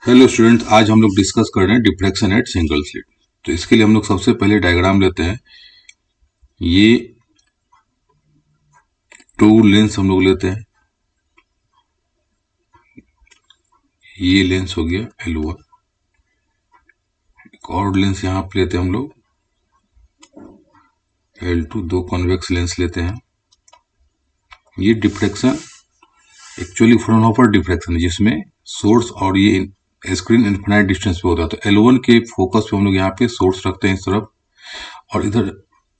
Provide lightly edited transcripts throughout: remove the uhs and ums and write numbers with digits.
Hello students, आज हम लोग डिस्कस कर रहे हैं डिफ्रैक्शन एट सिंगल स्लिट। तो इसके लिए हम लोग सबसे पहले डायग्राम लेते हैं। ये टू लेंस हम लोग लेते हैं। ये लेंस हो गया L1। एक और लेंस यहाँ पे लेते हैं हम लोग L2। दो कॉन्वेक्स लेंस लेते हैं। ये डिफ्रैक्शन एक्चुअली फ्राउनहोफर डिफ्रैक्शन है, जिसमें सोर्स और ये स्क्रीन इन्फिनाइट डिस्टेंस पे होता है। तो L1 के फोकस पे हम लोग यहाँ पे सोर्स रखते हैं इस तरफ, और इधर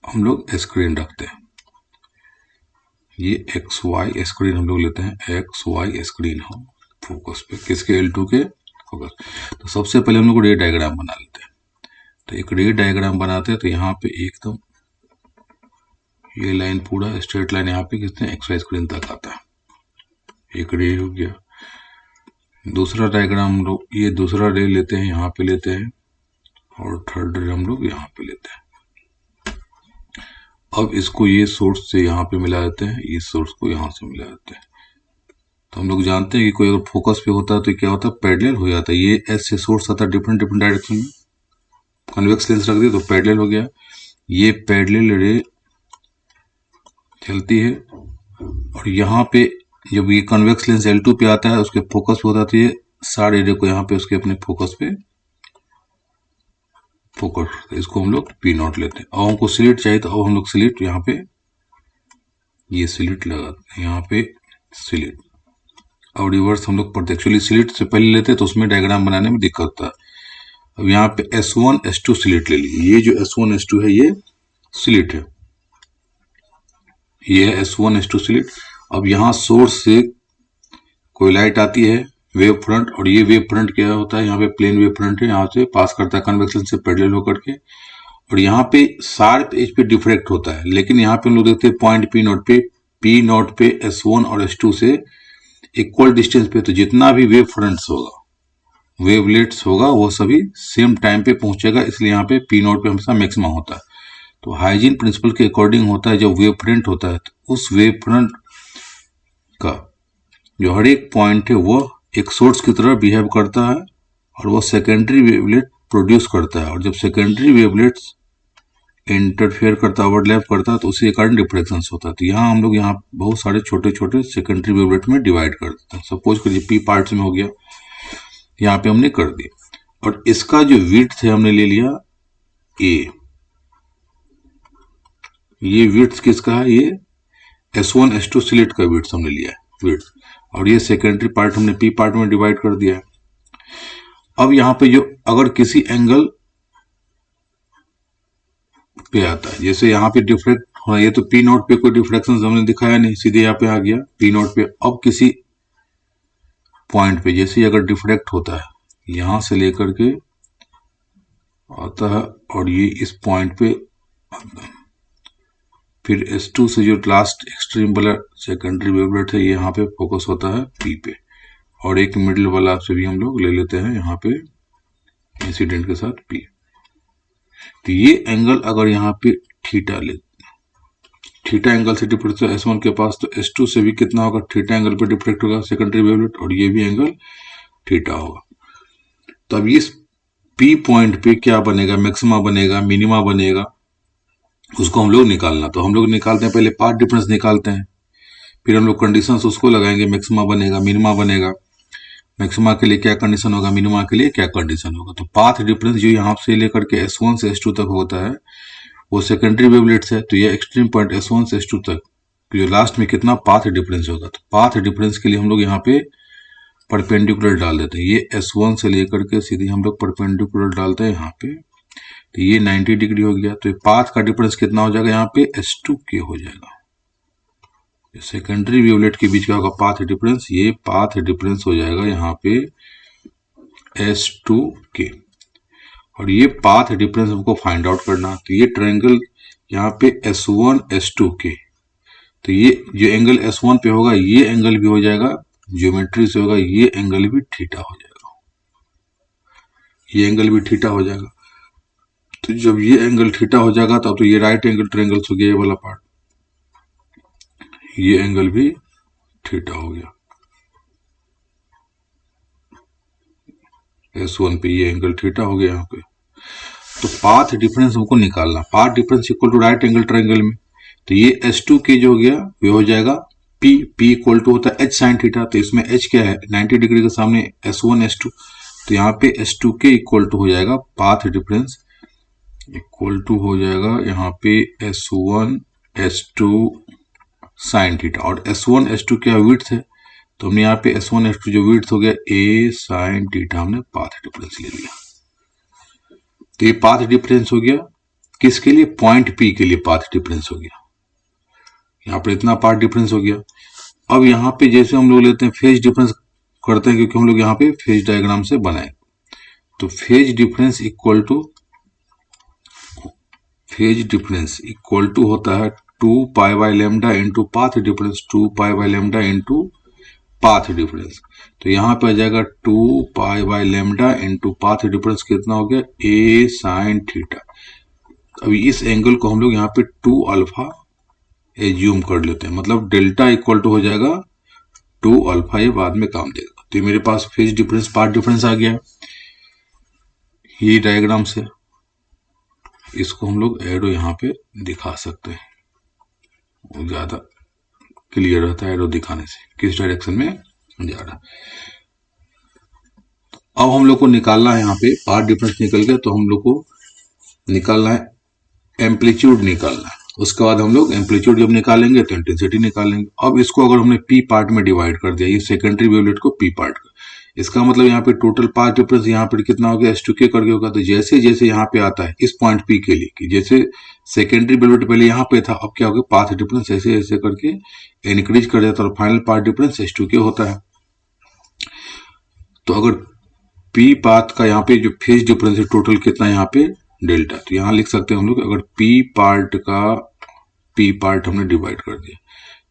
हम लोग स्क्रीन रखते हैं। ये एक्स वाई स्क्रीन हम लोग लेते हैं। एक्स वाई स्क्रीन हो फोकस पे, किसके? L2 के फोकस। तो सबसे पहले हम लोग रे डायग्राम बना लेते हैं। तो एक रे डायग्राम बनाते हैं। तो यहाँ पे एकदम ये लाइन पूरा स्ट्रेट लाइन यहाँ पे कितने एक्स वाई स्क्रीन तक आता है। एक रे हो गया। दूसरा डायग्राम हम लोग ये दूसरा रे लेते हैं, यहाँ पे लेते हैं, और थर्ड रे हम लोग यहाँ पे लेते हैं। अब इसको ये सोर्स से यहाँ पे मिला देते हैं, इस सोर्स को यहाँ से मिला देते हैं। तो हम लोग जानते हैं कि कोई अगर फोकस पे होता है तो क्या होता है, पैरेलल हो जाता है। ये एस से सोर्स आता है डिफरेंट डिफरेंट डायरेक्शन में। कन्वेक्स लेंस रख दिया तो पैरेलल हो गया। ये पैरेलल रे चलती है, और यहाँ पे जब ये कन्वेक्स लेंस L2 पे आता है, उसके फोकस पे होता है, तो ये सारे रे को यहाँ पे उसके अपने फोकस पे फोकस, तो इसको हम लोग P0 लेते हैं। अब हमको स्लिट चाहिए, तो अब हम लोग स्लिट यहाँ पे ये स्लिट लगाते हैं, यहाँ पे स्लिट। और रिवर्स हम लोग पढ़ते एक्चुअली स्लिट से पहले लेते हैं, तो उसमें डायग्राम बनाने में दिक्कत होता है। अब यहाँ पे S1 S2 स्लिट ले ली। ये जो S1 S2 है ये स्लिट है, ये है S1 S2 स्लिट। अब यहाँ सोर्स से कोई लाइट आती है, वेव फ्रंट, और ये वेव फ्रंट क्या होता है, यहाँ पे प्लेन वेव फ्रंट है, यहाँ से पास करता है कन्वेक्शन से पैरेलल होकर के, और यहाँ पे शार्प एज पे डिफ्रैक्ट होता है। लेकिन यहाँ पे हम लोग देखते हैं पॉइंट P0 पे S1 और S2 से इक्वल डिस्टेंस पे, तो जितना भी वेव फ्रंट्स होगा, वेवलेट्स होगा, वो सभी सेम टाइम पे पहुंचेगा, इसलिए यहाँ पे P0 पे हमेशा मैक्सिमम होता है। तो हाइजीन प्रिंसिपल के अकॉर्डिंग होता है, जब वेव फ्रंट होता है तो उस वेव फ्रंट का जो हर एक पॉइंट है वो एक सोर्स की तरह बिहेव करता है, और वो सेकेंडरी वेवलेट प्रोड्यूस करता है। और जब सेकेंडरी वेवलेट्स इंटरफेयर करता है, ओवरलैप करता है, तो उसी के कारण डिफ्रैक्शन होता है। तो यहाँ हम लोग यहाँ बहुत सारे छोटे छोटे सेकेंडरी वेवलेट में डिवाइड कर देते हैं। सपोज करिए P पार्ट्स में हो गया, यहाँ पे हमने कर दिया। और इसका जो विड्थ है हमने ले लिया A। ये विड्थ किसका है? ये S1 S2 स्लिट का विड्थ हमने लिया है, विड्थ। और ये सेकेंडरी पार्ट हमने P पार्ट में डिवाइड कर दिया है। अब यहाँ पे जो अगर किसी एंगल पे आता है, जैसे यहाँ पे डिफ्रेक्ट हो, ये तो P0 पे कोई डिफ्रेक्शन हमने दिखाया नहीं, सीधे यहाँ पे आ गया P0 पे। अब किसी पॉइंट पे जैसे अगर डिफ्रेक्ट होता है, यहां से लेकर के आता है, और ये इस पॉइंट पे आता है, फिर S2 से जो लास्ट एक्सट्रीम वाला सेकेंडरी वेवलेट है, ये यहाँ पे फोकस होता है P पे, और एक मिडिल वाला से भी हम लोग ले लेते हैं यहाँ पे इंसिडेंट के साथ P। तो ये एंगल अगर यहाँ पे थीटा ले, थीटा एंगल से डिफ्रेक्ट होता है S1 के पास, तो S2 से भी कितना होगा, थीटा एंगल पे डिफ्रेक्ट होगा सेकेंडरी वेवलेट, और ये भी एंगल थीटा होगा। तो अब इस P पॉइंट पे क्या बनेगा, मैक्सिमा बनेगा, मिनिमा बनेगा, उसको हम लोग निकालना। तो हम लोग निकालते हैं, पहले पाथ डिफरेंस निकालते हैं, फिर हम लोग कंडीशंस उसको लगाएंगे, मैक्सिमा बनेगा, मिनिमा बनेगा, मैक्सिमा के लिए क्या कंडीशन होगा, मिनिमा के लिए क्या कंडीशन होगा। तो पाथ डिफरेंस जो यहाँ से लेकर के S1 से S2 तक होता है, वो सेकेंडरी वेवलेट्स है। तो ये एक्सट्रीम पॉइंट S1 से S2 तक जो लास्ट में कितना पाथ डिफरेंस होगा। तो पाथ डिफरेंस के लिए हम लोग यहाँ पे परपेंडिकुलर डाल देते हैं। ये S1 से लेकर के सीधे हम लोग परपेंडिकुलर डालते हैं यहाँ पे, तो ये 90 डिग्री हो गया। तो पाथ का डिफरेंस कितना हो जाएगा, यहाँ पे S2K हो जाएगा। सेकेंडरी वेवलेट के बीच का होगा पाथ डिफरेंस, ये पाथ डिफरेंस हो जाएगा यहाँ पे S2K। और ये पाथ डिफरेंस हमको फाइंड आउट करना। तो ये ट्रायंगल यहाँ पे S1 S2K, तो ये जो एंगल S1 पे होगा, ये एंगल भी हो जाएगा, ज्योमेट्री से होगा, ये एंगल भी थीटा हो जाएगा, ये एंगल भी थीटा हो जाएगा। तो जब ये एंगल थीटा हो जाएगा, तब तो ये राइट एंगल ट्रायंगल हो गया, ये वाला पार्ट, ये एंगल भी थीटा हो गया। S1 पे ये एंगल थीटा हो गया यहाँ पे। तो पाथ डिफरेंस हमको निकालना, path difference equal to right angle triangle में, तो ये S2K जो हो गया ये हो जाएगा P इक्वल टू होता है H साइन थीटा, तो इसमें H क्या है 90 डिग्री के सामने S1 S2, तो यहाँ पे S2K इक्वल टू हो जाएगा पाथ डिफरेंस इक्वल टू हो जाएगा यहाँ पे S1 S2 साइन थीटा, और S1 S2 क्या विड्थ है, तो हमने यहाँ पे S1 S2 जो विड्थ हो गया A साइन थीटा, हमने पाथ डिफरेंस ले लिया। तो ये पाथ डिफरेंस हो गया किसके लिए, पॉइंट P के लिए पाथ डिफरेंस हो गया, यहाँ पर इतना पाथ डिफरेंस हो गया। अब यहाँ पे जैसे हम लोग लेते हैं फेज डिफरेंस करते हैं, क्योंकि हम लोग यहाँ पे फेज डायग्राम से बनाए, तो फेज डिफरेंस इक्वल टू होता है 2 pi by lambda into path difference, 2 pi by lambda into path difference. तो यहाँ पे आ जाएगा 2 pi by lambda into path difference कितना हो गया A साइन थीटा। अभी इस एंगल को हम लोग यहाँ पे 2 अल्फा एज्यूम कर लेते हैं, मतलब डेल्टा इक्वल टू हो जाएगा 2 अल्फा, ये बाद में काम देगा। तो मेरे पास फेज डिफरेंस पाथ डिफरेंस आ गया ये डायग्राम से, इसको हम लोग एरो यहाँ पे दिखा सकते हैं, वो ज्यादा क्लियर रहता है एरो दिखाने से किस डायरेक्शन में जा रहा। अब हम लोग को निकालना है यहाँ पे पाथ डिफरेंस निकल गया, तो हम लोग को निकालना है एम्पलीट्यूड निकालना है। उसके बाद हम लोग एम्पलीट्यूड जब निकालेंगे तो इंटेंसिटी निकालेंगे। अब इसको अगर हमने पी पार्ट में डिवाइड कर दिया, ये सेकेंडरी वेवलेट को पी पार्ट का, इसका मतलब यहाँ पे टोटल पाथ डिफरेंस यहाँ पे कितना हो गया S2K करके होगा। तो जैसे जैसे यहाँ पे आता है इस पॉइंट P के लिए, कि जैसे सेकेंडरी वेवलेट पहले यहाँ पे था, अब क्या हो गया पाथ डिफरेंस ऐसे ऐसे करके इंक्रीज कर जाता है और फाइनल पाथ डिफरेंस S2K होता है। तो अगर P पाथ का यहाँ पे जो फेज डिफरेंस है टोटल कितना यहाँ पे डेल्टा, तो यहाँ लिख सकते हैं हम लोग अगर P पार्ट हमने डिवाइड कर दिया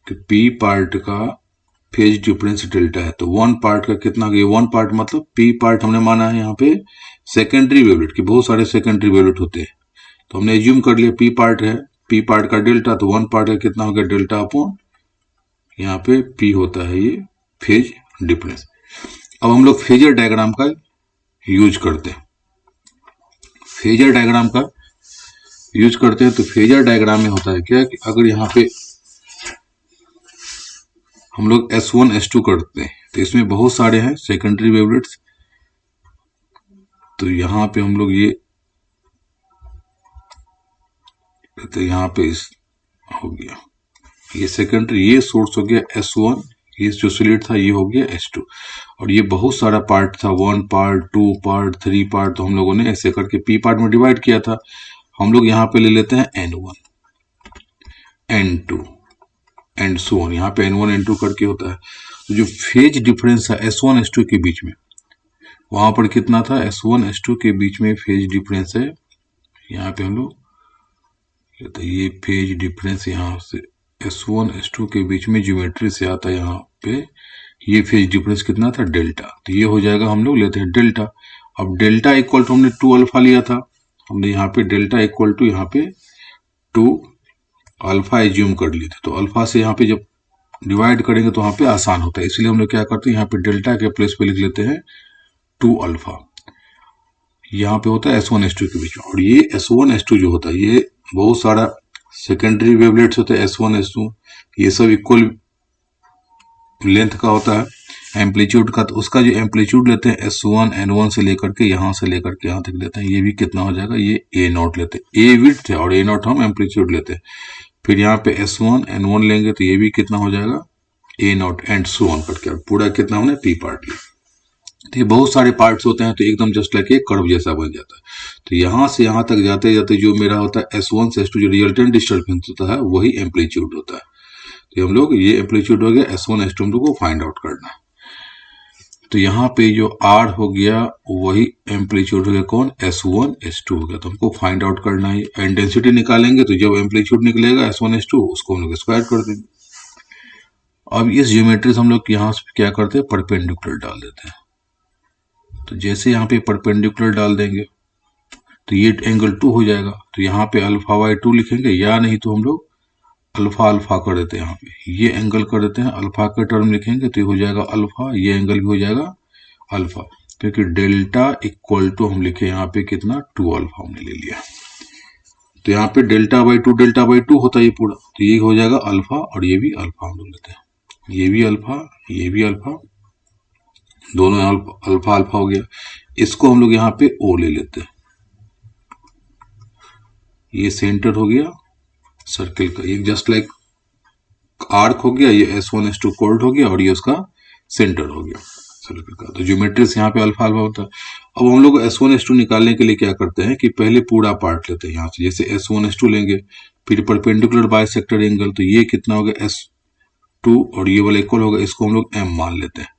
कि P पार्ट का फेज डिफरेंस डेल्टा है, तो 1 पार्ट का कितना गया, 1 पार्ट मतलब P पार्ट हमने माना है यहाँ पे सेकेंडरी वेवलेट की, बहुत सारे सेकेंडरी वेवलेट होते हैं, तो हमने एज्यूम कर लिया P पार्ट है, P पार्ट का डेल्टा, तो 1 पार्ट का कितना हो गया डेल्टा अपॉन यहाँ पे P होता है ये फेज डिफरेंस। अब हम लोग फेजर डायग्राम का यूज करते हैं, फेजर डायग्राम का यूज करते हैं। तो फेजर डायग्राम में होता है क्या कि अगर यहाँ पे हम लोग S1 S2 करते हैं, तो इसमें बहुत सारे हैं सेकेंडरी वेवलेट्स, तो यहाँ पे हम लोग ये, तो यहाँ पे इस हो गया ये सेकेंडरी, ये सोर्स हो गया S1, ये जो सॉलिड था ये हो गया S2, और ये बहुत सारा पार्ट था 1 पार्ट 2 पार्ट 3 पार्ट, तो हम लोगों ने ऐसे करके P पार्ट में डिवाइड किया था। हम लोग यहाँ पे ले लेते हैं N1 N2 and so on, यहाँ पे N1 N2 करके होता है। तो जो फेज डिफरेंस है S1 S2 के बीच में, वहां पर कितना था S1 S2 के बीच में फेज डिफरेंस है, यहाँ पे हम लोग, तो ये फेज डिफरेंस यहाँ से S1 S2 के बीच में ज्योमेट्री से आता है, यहाँ पे ये फेज डिफरेंस कितना था डेल्टा, तो ये हो जाएगा हम लोग लेते हैं डेल्टा। अब डेल्टा इक्वल टू हमने 2 अल्फा लिया था, हमने यहाँ पे डेल्टा इक्वल टू यहाँ पे 2 अल्फा एज्यूम कर लिए थे, तो अल्फा से यहाँ पे जब डिवाइड करेंगे तो वहां पे आसान होता है, इसलिए हम लोग क्या करते हैं यहाँ पे डेल्टा के प्लेस पे लिख लेते हैं 2 अल्फा, यहाँ पे होता है S1 S2 के बीच में। और ये S1 S2 जो होता है ये बहुत सारा सेकेंडरी वेवलेट्स होते हैं S1 S2, ये सब इक्वल लेंथ का होता है एम्पलीट्यूड का, तो उसका जो एम्पलीट्यूड लेते हैं S1 N1 से लेकर के यहाँ से लेकर के यहाँ तक लेते हैं, ये भी कितना हो जाएगा, ये A0 लेते हैं, A विड्थ है और A0 हम एम्पलीट्यूड लेते हैं। फिर यहाँ पे S1 N1 लेंगे तो ये भी कितना हो जाएगा A0 एंड सो ऑन करके, पूरा कितना हमने P पार्ट लिया। तो ये बहुत सारे पार्ट्स होते हैं, तो एकदम जस्ट लाइक एक कर्व जैसा बन जाता है। तो यहाँ से यहाँ तक जाते जाते जो मेरा होता है S1 से S2 जो रिजल्टेंट डिस्टर्बेंस होता है वही एम्पलीट्यूड होता है। तो हम लोग ये एम्पलीट्यूड हो गया S1 S2 हम लोग को फाइंड आउट करना है। तो यहाँ पे जो R हो गया वही एम्पलीट्यूड हो गया कौन, S1 S2 हो गया, तो हमको फाइंड आउट करना है। इंटेंसिटी निकालेंगे तो जब एम्पलीट्यूड निकलेगा S1 S2 उसको हम लोग स्क्वायर कर देंगे। अब इस ज्योमेट्री से हम लोग यहाँ से क्या करते हैं परपेंडिकुलर डाल देते हैं, तो जैसे यहाँ पे परपेंडिकुलर डाल देंगे तो ये एंगल 2 हो जाएगा, तो यहाँ पे अल्फा बाई 2 लिखेंगे, या नहीं तो हम लोग अल्फा अल्फा कर देते हैं, यहाँ पे ये एंगल कर देते हैं, अल्फा का टर्म लिखेंगे तो ये हो जाएगा अल्फा, ये एंगल भी हो जाएगा अल्फा। क्योंकि डेल्टा इक्वल टू हम लिखे यहाँ पे कितना 2 अल्फा हमने ले लिया। तो यहाँ पे डेल्टा बाई टू होता है ये पूरा, तो ये हो जाएगा अल्फा और ये भी अल्फा हम लोग लेते हैं, ये भी अल्फा ये भी अल्फा, दोनों अल्फा अल्फा हो गया। इसको हम लोग यहाँ पे ओ ले लेते हैं, ये सेंटर हो गया सर्किल का, ये जस्ट लाइक आर्क हो गया, ये S1 S2 कोर्ड हो गया और ये उसका सेंटर हो गया सर्किल का। तो ज्योमेट्री से यहाँ पे अल्फा अल्फा होता है। अब हम लोग S1 S2 निकालने के लिए क्या करते हैं कि पहले पूरा पार्ट लेते हैं यहाँ से, जैसे S1 S2 लेंगे, फिर परपेंडिकुलर बाइसेक्टर एंगल, तो ये कितना होगा S2 और ये वाला इक्वल होगा, इसको हम लोग M मान लेते हैं।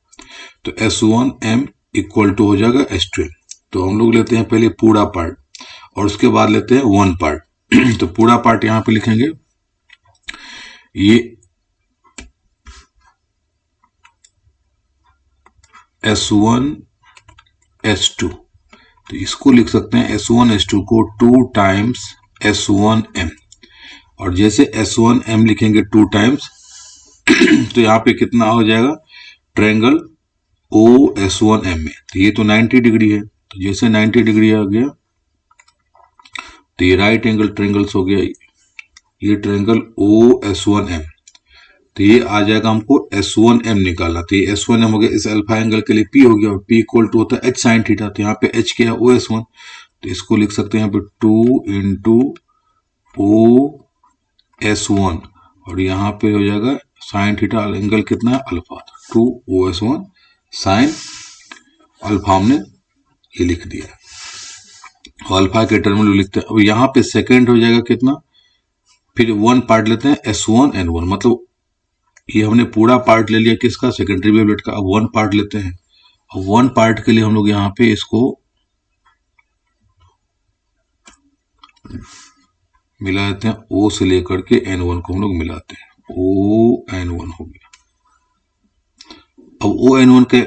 तो S1 M इक्वल टू हो जाएगा S2 M। तो हम लोग लेते हैं पहले पूरा पार्ट और उसके बाद लेते हैं वन पार्ट। तो पूरा पार्ट यहाँ पे लिखेंगे, ये S1 S2, तो इसको लिख सकते हैं S1 S2 को 2 टाइम्स S1 M, और जैसे S1 M लिखेंगे 2 टाइम्स तो यहाँ पे कितना हो जाएगा ट्रायंगल OS1 M में, तो ये तो 90 डिग्री है, तो जैसे 90 डिग्री आ गया तो ये राइट एंगल ट्रायंगल्स हो गया, ये ट्रायंगल OS1 M, तो ये आ जाएगा हमको S1 M निकालना, तो ये S1 M हो गया, इस अल्फा एंगल के लिए P हो गया और P इक्वल टू होता है H साइन थीटा, तो यहाँ पे H क्या है OS1, तो इसको लिख सकते हैं यहाँ पे 2 इंटू OS1 और यहाँ पे हो जाएगा साइन थीटा, एंगल कितना है अल्फा, 2 OS1 साइन अल्फा हमने ये लिख दिया, अल्फा के टर्म में लिखते हैं। अब यहाँ पे सेकेंड हो जाएगा कितना, फिर वन पार्ट लेते हैं S1 N1, मतलब ये हमने पूरा पार्ट ले लिया किसका सेकेंडरी वेवलेट का, अब वन पार्ट लेते हैं। अब वन पार्ट के लिए हम लोग यहाँ पे इसको मिला देते हैं, O से लेकर के N1 को हम लोग मिलाते हैं, ON1 हो गया। अब ON1 के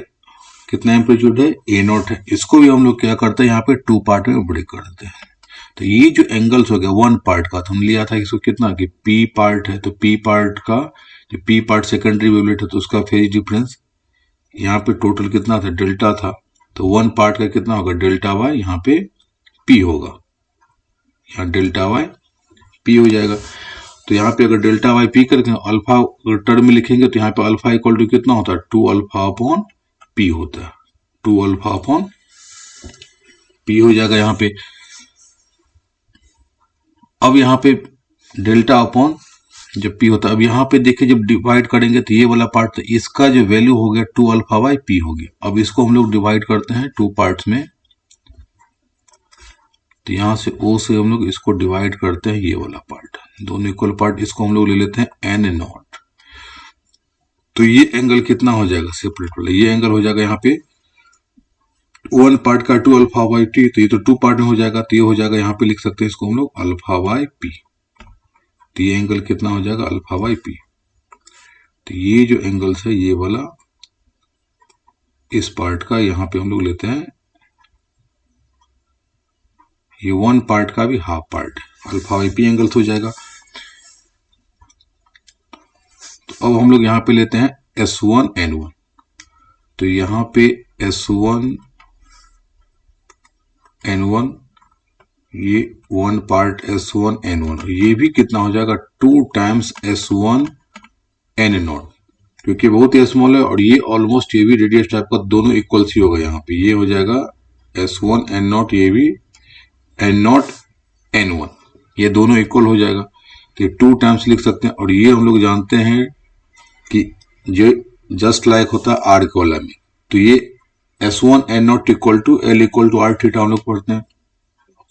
कितना एम्पलीट्यूड है A0 है, इसको भी हम लोग क्या करते हैं यहाँ पे 2 पार्ट में ब्रेक कर देते हैं। तो ये जो एंगल्स हो गया वन पार्ट का, तो हम लिया था इसको कितना कि P पार्ट है, तो P पार्ट का जो P पार्ट सेकेंडरी वेवलेट है तो उसका फेज डिफरेंस यहाँ पे टोटल कितना था डेल्टा था, तो वन पार्ट का कितना होगा डेल्टा वाई, यहाँ पे P होगा, यहाँ डेल्टा वाई P हो जाएगा। तो यहाँ पे अगर डेल्टा वाई P करके अल्फा टर्म में लिखेंगे तो यहाँ पे अल्फा इक्वल टू कितना होता है 2 अल्फा अपॉन P होता है, 2 अल्फा अपॉन P हो जाएगा यहाँ पे। अब यहाँ पे डेल्टा अपॉन जब P होता है, अब यहाँ पे देखिए जब डिवाइड करेंगे तो ये वाला पार्ट, तो इसका जो वैल्यू हो गया 2 अल्फा बाई P हो गया। अब इसको हम लोग डिवाइड करते हैं 2 पार्ट्स में, तो यहाँ से O से हम लोग इसको डिवाइड करते हैं ये वाला पार्ट, दोनों इक्वल पार्ट, इसको हम लोग ले लेते हैं N0। तो ये एंगल कितना हो जाएगा सेपरेट वाला, ये एंगल हो जाएगा यहाँ पे वन पार्ट का 2 अल्फा बाई T, तो ये तो 2 पार्ट में हो जाएगा, तो ये हो जाएगा यहाँ पे लिख सकते हैं इसको हम लोग अल्फा बाई P, तो ये एंगल कितना हो जाएगा अल्फा बाई P। तो ये जो एंगल्स है ये वाला इस पार्ट का यहाँ पे हम लोग लेते हैं, ये वन पार्ट का भी half part alpha by P angles हो जाएगा। तो अब हम लोग यहाँ पे लेते हैं S1 N1, तो यहाँ पे S1 N1 ये वन पार्ट S1 N1, ये भी कितना हो जाएगा 2 टाइम्स S1 N0, क्योंकि बहुत ही स्मॉल है और ये ऑलमोस्ट ये भी रेडियस टाइप का, दोनों इक्वल सी होगा, यहाँ पे ये हो जाएगा S1 N0, ये भी N0 N1, ये दोनों इक्वल हो जाएगा, तो ये 2 टाइम्स लिख सकते हैं। और ये हम लोग जानते हैं कि जो जस्ट लाइक होता है आर कॉलम में, तो ये S1 N0 equal to L equal to R theta हम लोग पढ़ते हैं,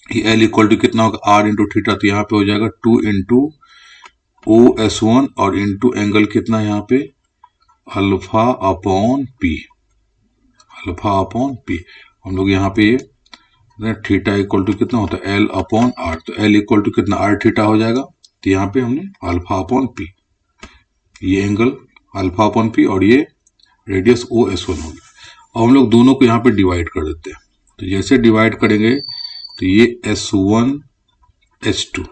ये L इक्वल टू कितना होगा R इंटू थीटा, तो यहाँ पे हो जाएगा 2 इंटू OS1 और इंटू एंगल कितना यहाँ पे alpha upon P, alpha upon P। हम लोग यहाँ पे ये थीटा इक्वल टू कितना होता है L अपॉन R, तो L इक्वल टू कितना R थीटा हो जाएगा, तो यहाँ पे हमने अल्फा अपॉन P, ये एंगल अल्फा अपॉन P और ये रेडियस OS1 हो गया। अब हम लोग दोनों को यहाँ पे डिवाइड कर देते हैं, तो जैसे डिवाइड करेंगे तो ये S1 S2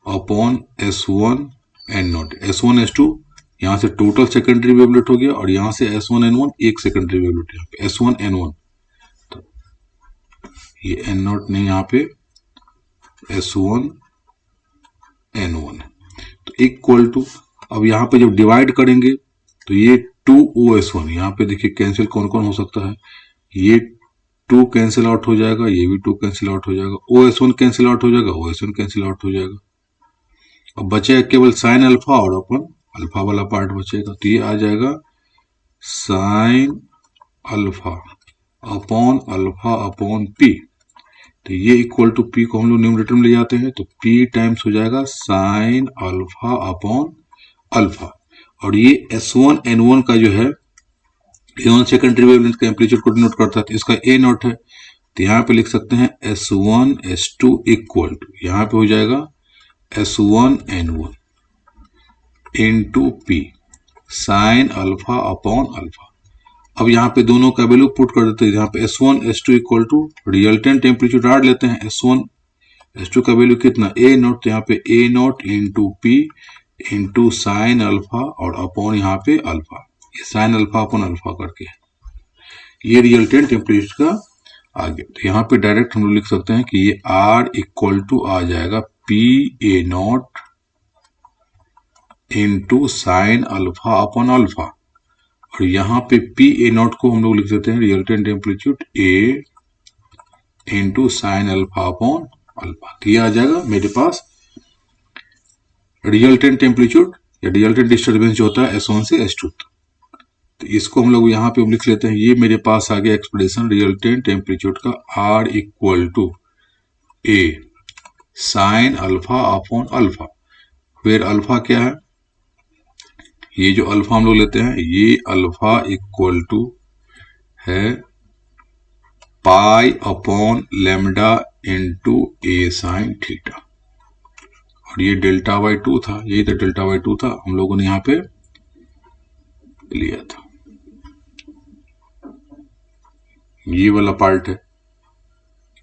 upon S1 N0, S1 S2 यहाँ से टोटल सेकेंडरी वेवलेट हो गया और यहाँ से S1 N1 एक सेकेंडरी वेवलेट, यहाँ पे S1 N1, ये एन नॉट नहीं, यहाँ पे S1 N1 तो इक्वल टू, अब यहाँ पे जब डिवाइड करेंगे तो ये 2OS1, यहाँ पे देखिए कैंसिल कौन कौन हो सकता है, ये 2 कैंसिल आउट हो जाएगा, ये भी 2 कैंसिल आउट हो जाएगा, OS1 कैंसिल आउट हो जाएगा, OS1 कैंसिल आउट हो जाएगा। अब बचेगा केवल साइन अल्फा और अपन अल्फा वाला पार्ट बचेगा, तो ये आ जाएगा साइन अल्फा अपॉन पी। तो ये इक्वल टू पी को हम लोग न्यूमरेटर में ले जाते हैं, तो पी टाइम्स हो जाएगा साइन अल्फा अपॉन अल्फा, और ये S1 N1 का जो है A1 सेकेंडरी वेवलेंथ का एम्पलीट्यूड को डिनोट करता है, तो इसका A नॉट है, तो यहाँ पे लिख सकते हैं S1 S2 इक्वल टू, यहाँ पे हो जाएगा S1 N1 into P sign alpha upon alpha. अब यहाँ पे दोनों का वैल्यू पुट कर देते हैं, यहाँ पे S1 S2 equal to resultant amplitude R लेते हैं, S1 S2 का वैल्यू कितना A नॉट, तो यहाँ पे A not into P into sine alpha और अपॉन यहाँ पे अल्फा, ये साइन अल्फा अपॉन अल्फा करके ये रिजल्टेंट एम्पलीट्यूड का आ गया। तो यहाँ पे डायरेक्ट हम लोग लिख सकते हैं कि ये R इक्वल टू आ जाएगा P A not into sine alpha upon alpha, और यहाँ पे पी ए नॉट को हम लोग लिख देते हैं resultant amplitude A into sine alpha upon alpha. तो ये आ जाएगा मेरे पास रिजल्टेंट एम्पलीट्यूड या रिजल्टेंट डिस्टर्बेंस जो होता है S1 से S2। तो इसको हम लोग यहाँ पे लिख लेते हैं, ये मेरे पास आ गया एक्सप्रेशन रिजल्टेंट एम्पलीट्यूड का R equal to A sine alpha upon alpha, फिर अल्फा क्या है, ये जो अल्फा हम लोग लेते हैं ये अल्फा इक्वल टू है पाई अपॉन लेमडा इंटू ए साइन थीटा, और ये डेल्टा बाई 2 था, यही तो डेल्टा बाई 2 था हम लोगों ने यहाँ पे लिया था, ये वाला पार्ट है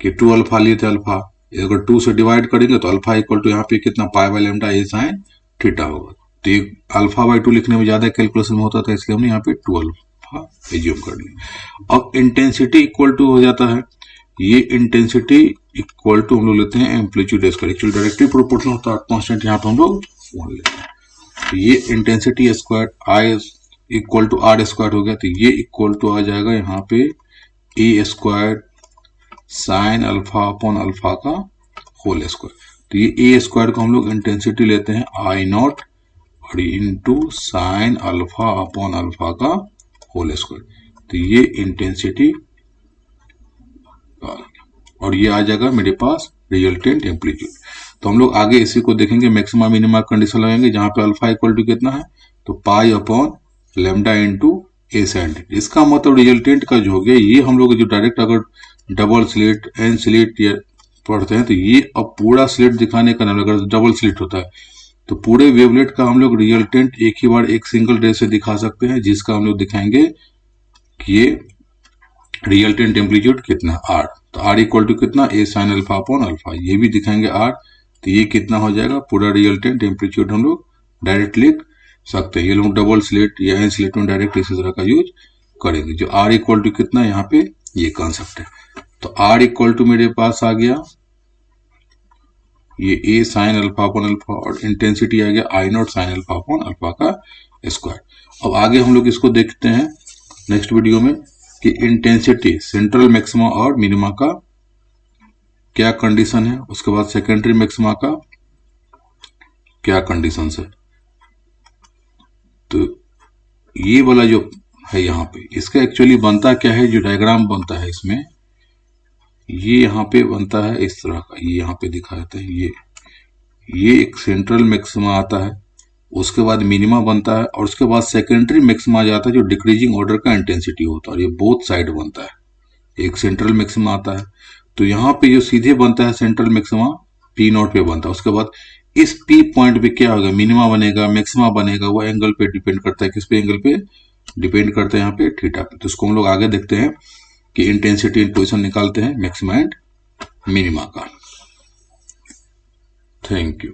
कि 2 अल्फा लिए थे, अल्फा अगर 2 से डिवाइड करेंगे तो अल्फा इक्वल टू यहाँ पे कितना pi by lambda A sine theta होगा, तो ये अल्फा बाई 2 लिखने में ज्यादा कैलकुलेशन में होता था, इसलिए हमने यहाँ पे 2 अल्फा एज्यूम कर लिया। अब इंटेंसिटी इक्वल टू हो जाता है, ये इंटेंसिटी इक्वल टू हम लोग लेते हैं amplitude square, actually directly proportional होता है, कांस्टेंट यहाँ पे हम लोग 1 लेते हैं, तो ये intensity square I equal to R square हो गया, तो ये इक्वल टू आ जाएगा यहाँ पे A square sine alpha upon alpha का होल स्क्वायर। तो ये ए स्क्वायर को हम लोग इंटेंसिटी लेते हैं आई नॉट और into sine alpha upon alpha का होल स्क्वायर, तो ये इंटेंसिटी और ये आ जाएगा मेरे पास रिजल्टेंट एम्पलीट्यूड। तो हम लोग आगे इसी को देखेंगे, मैक्सिमा मिनिमा कंडीशन लगाएंगे जहां पे अल्फा इक्वल टू कितना है, तो पाई अपॉन लेमडा इंटू ए साइन थीटा। इसका मतलब रिजल्टेंट का जो हो गया, ये हम लोग जो डायरेक्ट अगर डबल स्लिट एन स्लिट या पढ़ते हैं तो ये अब पूरा स्लिट दिखाने का नाम, अगर डबल स्लिट होता है तो पूरे वेवलेट का हम लोग रिजल्टेंट एक ही बार एक सिंगल रे से दिखा सकते हैं, जिसका हम लोग दिखाएंगे कि ये रिजल्टेंट एम्पलीट्यूड कितना आर, तो आर इक्वल टू कितना ए साइन अल्फा अपॉन अल्फा, ये भी दिखाएंगे आर, तो ये कितना हो जाएगा पूरा रिजल्टेंट एम्पलीट्यूड हम लोग डायरेक्ट लिख सकते हैं। ये लोग डबल स्लिट या एन स्लिट में डायरेक्ट इसी तरह का यूज करेंगे। जो आर इक्वल टू कितना यहाँ पे ये कॉन्सेप्ट है, तो आर इक्वल टू मेरे पास आ गया ये A sine alpha upon alpha और इंटेंसिटी आ गया I naught sine alpha upon alpha का स्क्वायर। अब आगे हम लोग इसको देखते हैं नेक्स्ट वीडियो में कि इंटेंसिटी सेंट्रल मैक्सिमा और मिनिमा का क्या कंडीशन है, उसके बाद सेकेंडरी मैक्सिमा का क्या कंडीशन है। तो ये वाला जो है यहाँ पे इसका एक्चुअली बनता क्या है, जो डायग्राम बनता है इसमें ये यहाँ पे बनता है इस तरह का, ये यहाँ पे दिखा देता है, ये एक सेंट्रल मैक्सिमा आता है, उसके बाद मिनिमा बनता है और उसके बाद सेकेंडरी मैक्सिमा आ जाता है जो डिक्रीजिंग ऑर्डर का इंटेंसिटी होता है, और ये बोथ साइड बनता है, एक सेंट्रल मैक्सिमा आता है। तो यहाँ पे जो सीधे बनता है सेंट्रल मैक्सिमा पी नॉट पे बनता है, उसके बाद इस पी पॉइंट पे क्या होगा, मिनिमा बनेगा मैक्सिमा बनेगा, वो एंगल पे डिपेंड करता है, किस पे एंगल पे डिपेंड करता है यहाँ पे थीटा पे। तो इसको हम लोग आगे देखते हैं कि इंटेंसिटी पोजिशन निकालते हैं मैक्सिमा एंड मिनिमा का। Thank you.